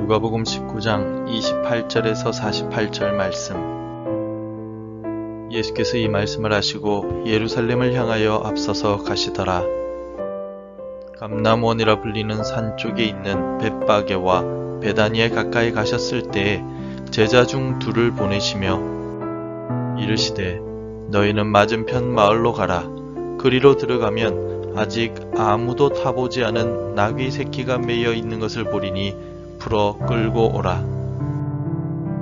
누가복음 19장 28절에서 48절 말씀. 예수께서 이 말씀을 하시고 예루살렘을 향하여 앞서서 가시더라. 감람원이라 불리는 산 쪽에 있는 벳바게와 베다니에 가까이 가셨을 때에 제자 중 둘을 보내시며 이르시되 너희는 맞은편 마을로 가라. 그리로 들어가면 아직 아무도 타보지 않은 나귀 새끼가 매여 있는 것을 보리니 풀어 끌고 오라.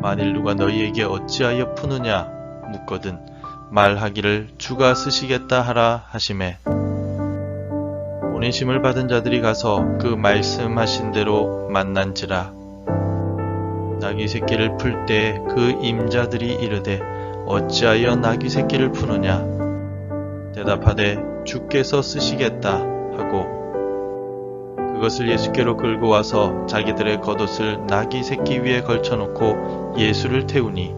만일 누가 너희에게 어찌하여 푸느냐 묻거든 말하기를 주가 쓰시겠다 하라 하시매 보내심을 받은 자들이 가서 그 말씀하신 대로 만난지라. 나귀 새끼를 풀 때 그 임자들이 이르되 어찌하여 나귀 새끼를 푸느냐 대답하되 주께서 쓰시겠다 하고 그것을 예수께로 끌고 와서 자기들의 겉옷을 나귀 새끼 위에 걸쳐놓고 예수를 태우니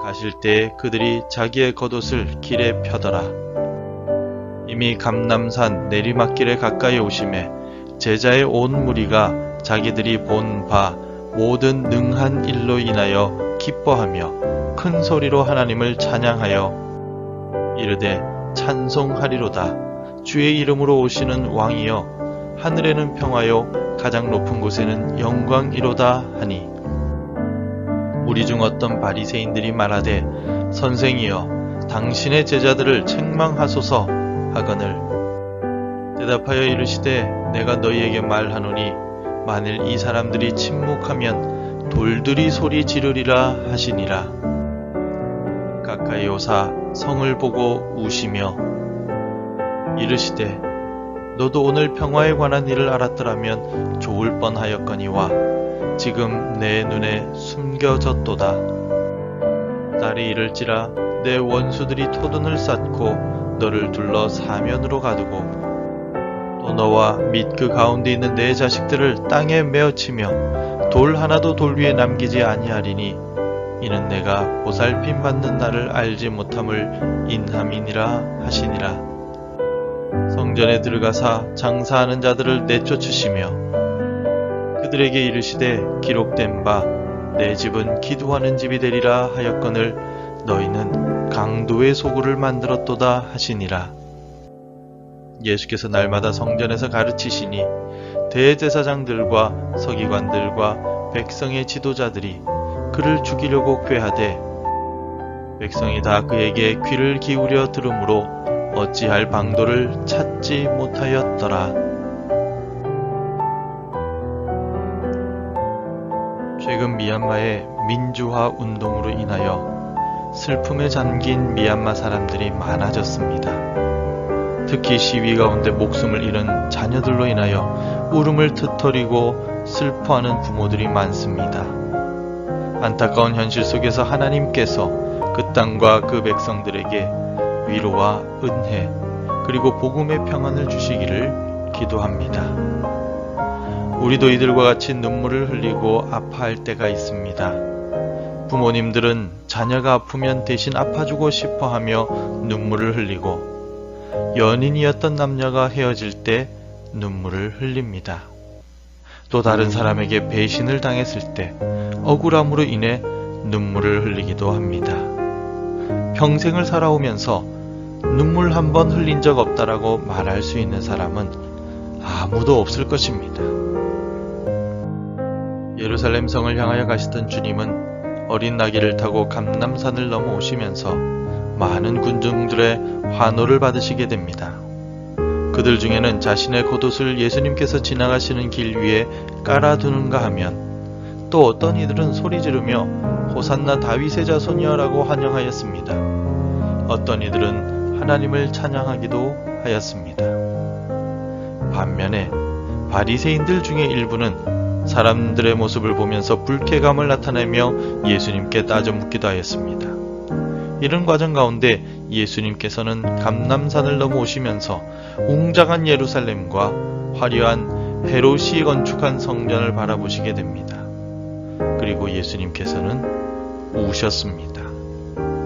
가실 때에 그들이 자기의 겉옷을 길에 펴더라. 이미 감람산 내리막길에 가까이 오심에 제자의 온 무리가 자기들이 본 바 모든 능한 일로 인하여 기뻐하며 큰 소리로 하나님을 찬양하여 이르되 찬송하리로다. 주의 이름으로 오시는 왕이여 하늘에는 평화요 가장 높은 곳에는 영광이로다 하니 무리 중 어떤 바리새인들이 말하되 선생이여 당신의 제자들을 책망하소서 하거늘 대답하여 이르시되 내가 너희에게 말하노니 만일 이 사람들이 침묵하면 돌들이 소리 지르리라 하시니라. 가까이 오사 성을 보고 우시며 이르시되 너도 오늘 평화에 관한 일을 알았더라면 좋을 뻔하였거니와 지금 내 눈에 숨겨졌도다. 날이 이를지라 내 원수들이 토둔을 쌓고 너를 둘러 사면으로 가두고 또 너와 및 그 가운데 있는 내 자식들을 땅에 메어치며 돌 하나도 돌 위에 남기지 아니하리니 이는 내가 보살핌 받는 날을 알지 못함을 인함이니라 하시니라. 성전에 들어가사 장사하는 자들을 내쫓으시며 그들에게 이르시되 기록된 바 내 집은 기도하는 집이 되리라 하였거늘 너희는 강도의 소굴을 만들었도다 하시니라. 예수께서 날마다 성전에서 가르치시니 대제사장들과 서기관들과 백성의 지도자들이 그를 죽이려고 꾀하되 백성이 다 그에게 귀를 기울여 들으므로 어찌할 방도를 찾지 못하였더라. 최근 미얀마의 민주화 운동으로 인하여 슬픔에 잠긴 미얀마 사람들이 많아졌습니다. 특히 시위 가운데 목숨을 잃은 자녀들로 인하여 울음을 터뜨리고 슬퍼하는 부모들이 많습니다. 안타까운 현실 속에서 하나님께서 그 땅과 그 백성들에게 위로와 은혜 그리고 복음의 평안을 주시기를 기도합니다. 우리도 이들과 같이 눈물을 흘리고 아파할 때가 있습니다. 부모님들은 자녀가 아프면 대신 아파주고 싶어하며 눈물을 흘리고 연인이었던 남녀가 헤어질 때 눈물을 흘립니다. 또 다른 사람에게 배신을 당했을 때 억울함으로 인해 눈물을 흘리기도 합니다. 평생을 살아오면서 눈물 한 번 흘린 적 없다라고 말할 수 있는 사람은 아무도 없을 것입니다. 예루살렘 성을 향하여 가시던 주님은 어린 나귀를 타고 감람산을 넘어오시면서 많은 군중들의 환호를 받으시게 됩니다. 그들 중에는 자신의 겉옷을 예수님께서 지나가시는 길 위에 깔아두는가 하면 또 어떤 이들은 소리 지르며 호산나 다윗의 자손이여라고 환영하였습니다. 어떤 이들은 하나님을 찬양하기도 하였습니다. 반면에 바리새인들 중에 일부는 사람들의 모습을 보면서 불쾌감을 나타내며 예수님께 따져 묻기도 하였습니다. 이런 과정 가운데 예수님께서는 감람산을 넘어오시면서 웅장한 예루살렘과 화려한 헤롯이 건축한 성전을 바라보시게 됩니다. 그리고 예수님께서는 우셨습니다.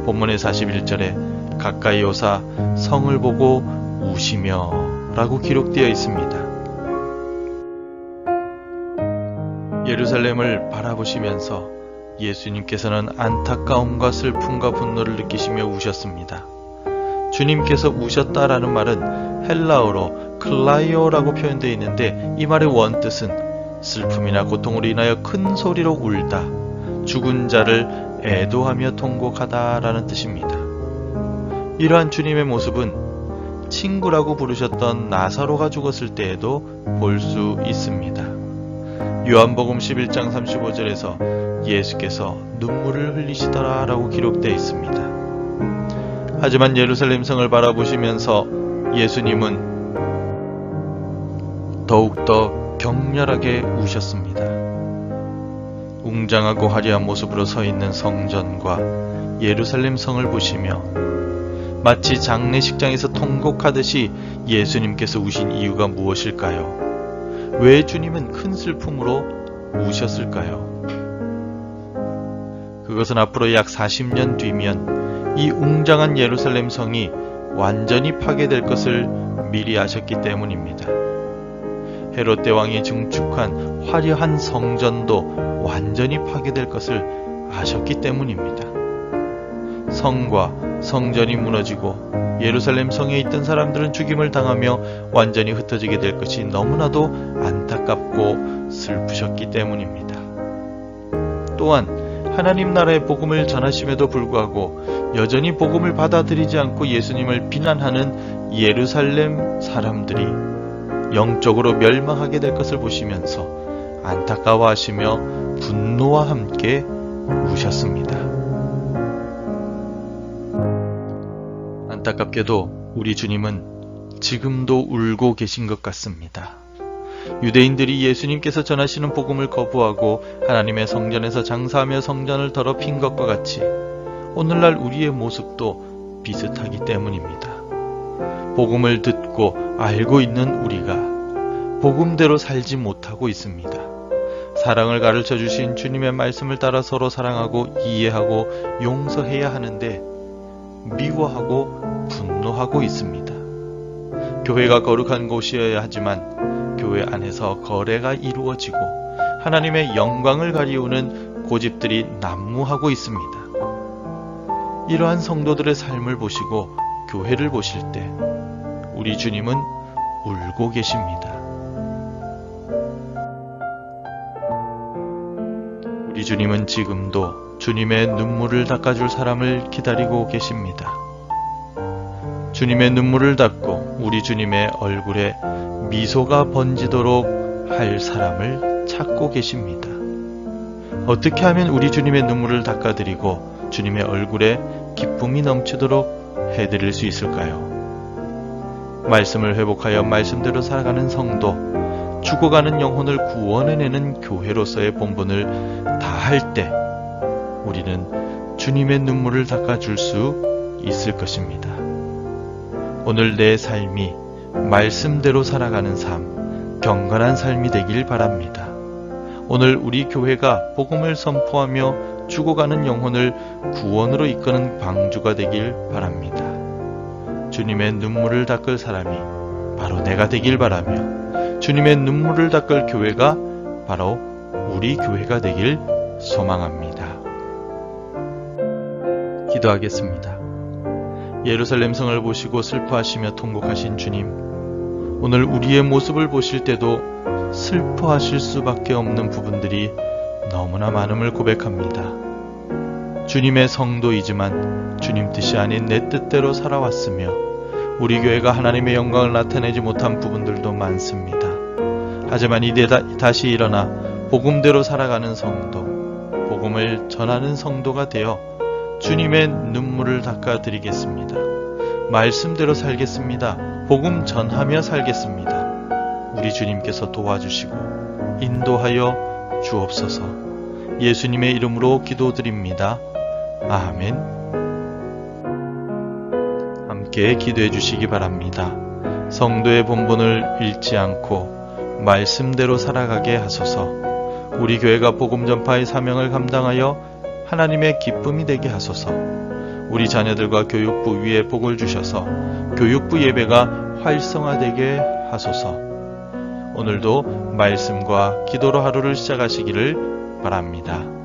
본문의 41절에 가까이 오사 성을 보고 우시며 라고 기록되어 있습니다. 예루살렘을 바라보시면서 예수님께서는 안타까움과 슬픔과 분노를 느끼시며 우셨습니다. 주님께서 우셨다라는 말은 헬라어로 클라이오라고 표현되어 있는데 이 말의 원뜻은 슬픔이나 고통으로 인하여 큰 소리로 울다, 죽은 자를 애도하며 통곡하다라는 뜻입니다. 이러한 주님의 모습은 친구라고 부르셨던 나사로가 죽었을 때에도 볼 수 있습니다. 요한복음 11장 35절에서 예수께서 눈물을 흘리시더라 라고 기록되어 있습니다. 하지만 예루살렘 성을 바라보시면서 예수님은 더욱더 격렬하게 우셨습니다. 웅장하고 화려한 모습으로 서 있는 성전과 예루살렘 성을 보시며 마치 장례식장에서 통곡하듯이 예수님께서 우신 이유가 무엇일까요? 왜 주님은 큰 슬픔으로 우셨을까요? 그것은 앞으로 약 40년 뒤면 이 웅장한 예루살렘 성이 완전히 파괴될 것을 미리 아셨기 때문입니다. 헤롯 대왕이 증축한 화려한 성전도 완전히 파괴될 것을 아셨기 때문입니다. 성과 성전이 무너지고 예루살렘 성에 있던 사람들은 죽임을 당하며 완전히 흩어지게 될 것이 너무나도 안타깝고 슬프셨기 때문입니다. 또한 하나님 나라의 복음을 전하심에도 불구하고 여전히 복음을 받아들이지 않고 예수님을 비난하는 예루살렘 사람들이 영적으로 멸망하게 될 것을 보시면서 안타까워하시며 분노와 함께 우셨습니다. 안타깝게도 우리 주님은 지금도 울고 계신 것 같습니다. 유대인들이 예수님께서 전하시는 복음을 거부하고 하나님의 성전에서 장사하며 성전을 더럽힌 것과 같이 오늘날 우리의 모습도 비슷하기 때문입니다. 복음을 듣고 알고 있는 우리가 복음대로 살지 못하고 있습니다. 사랑을 가르쳐 주신 주님의 말씀을 따라 서로 사랑하고 이해하고 용서해야 하는데 미워하고 분노하고 있습니다. 교회가 거룩한 곳이어야 하지만 교회 안에서 거래가 이루어지고 하나님의 영광을 가리우는 고집들이 난무하고 있습니다. 이러한 성도들의 삶을 보시고 교회를 보실 때 우리 주님은 울고 계십니다. 우리 주님은 지금도 주님의 눈물을 닦아줄 사람을 기다리고 계십니다. 주님의 눈물을 닦고 우리 주님의 얼굴에 미소가 번지도록 할 사람을 찾고 계십니다. 어떻게 하면 우리 주님의 눈물을 닦아드리고 주님의 얼굴에 기쁨이 넘치도록 해드릴 수 있을까요? 말씀을 회복하여 말씀대로 살아가는 성도, 죽어가는 영혼을 구원해내는 교회로서의 본분을 다할 때 우리는 주님의 눈물을 닦아줄 수 있을 것입니다. 오늘 내 삶이 말씀대로 살아가는 삶, 경건한 삶이 되길 바랍니다. 오늘 우리 교회가 복음을 선포하며 죽어가는 영혼을 구원으로 이끄는 방주가 되길 바랍니다. 주님의 눈물을 닦을 사람이 바로 내가 되길 바라며 주님의 눈물을 닦을 교회가 바로 우리 교회가 되길 소망합니다. 기도하겠습니다. 예루살렘 성을 보시고 슬퍼하시며 통곡하신 주님, 오늘 우리의 모습을 보실 때도 슬퍼하실 수밖에 없는 부분들이 너무나 많음을 고백합니다. 주님의 성도이지만 주님 뜻이 아닌 내 뜻대로 살아왔으며 우리 교회가 하나님의 영광을 나타내지 못한 부분들도 많습니다. 하지만 이제 다시 일어나 복음대로 살아가는 성도, 복음을 전하는 성도가 되어 주님의 눈물을 닦아드리겠습니다. 말씀대로 살겠습니다. 복음 전하며 살겠습니다. 우리 주님께서 도와주시고 인도하여 주옵소서. 예수님의 이름으로 기도드립니다. 아멘. 함께 기도해 주시기 바랍니다. 성도의 본분을 잃지 않고 말씀대로 살아가게 하소서. 우리 교회가 복음 전파의 사명을 감당하여 하나님의 기쁨이 되게 하소서. 우리 자녀들과 교육부 위에 복을 주셔서 교육부 예배가 활성화되게 하소서. 오늘도 말씀과 기도로 하루를 시작하시기를 바랍니다.